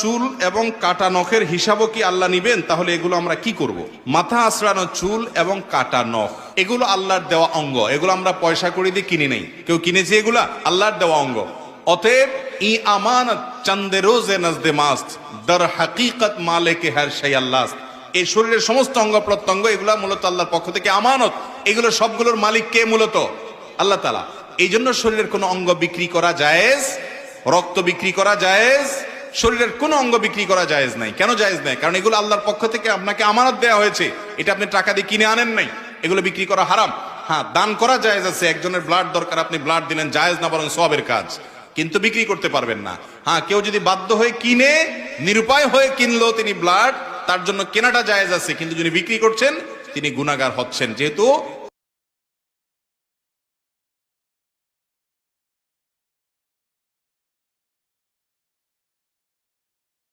চুল এবং কাটা নখের হিসাবও কি আল্লাহ নিবেন? তাহলে এগুলো আমরা কি করব? মাথা আঁচড়ানো চুল এবং কাটা নখ এগুলো আল্লাহর দেওয়া অঙ্গ, এগুলো আমরা পয়সা করে দিয়ে কিনে নেই, কেউ কিনেছে, এগুলা আল্লাহর দেওয়া অঙ্গ। অতএব ই আমানত চন্দে রোজে নজদে মাস্ত দর হাকিকত মালিকে হর শাই আল্লাহ। এই শরীরের সমস্ত অঙ্গ প্রত্যঙ্গ এগুলা মূলত আল্লাহর পক্ষ থেকে আমানত, এগুলো সবগুলোর মালিক কে? মূলত আল্লাহ তাআলা। এই জন্য শরীরের কোনো অঙ্গ বিক্রি করা জায়েজ, রক্ত বিক্রি করা জায়েজ, শরীরের কোনো অঙ্গ বিক্রি করা জায়েজ নাই। কেন জায়েজ নাই? কারণ এগুলো আল্লাহর পক্ষ থেকে আপনাকে আমানত দেওয়া হয়েছে, এটা আপনি টাকা দিয়ে কিনে আনেন নাই, এগুলো বিক্রি করা হারাম। হ্যাঁ, দান করা জায়েজ আছে, একজনের ব্লাড দরকার, আপনি ব্লাড দিলেন, জায়েজ না, বরং সওয়াবের কাজ, কিন্তু বিক্রি করতে পারবেন না। হ্যাঁ, কেউ যদি বাধ্য হয়ে কিনে, নিরুপায় হয়ে কিনলো তিনি ব্লাড, তার জন্য কেনাটা জায়েজ আছে, কিন্তু যিনি বিক্রি করছেন তিনি গুনাহগার হচ্ছেন, যেহেতু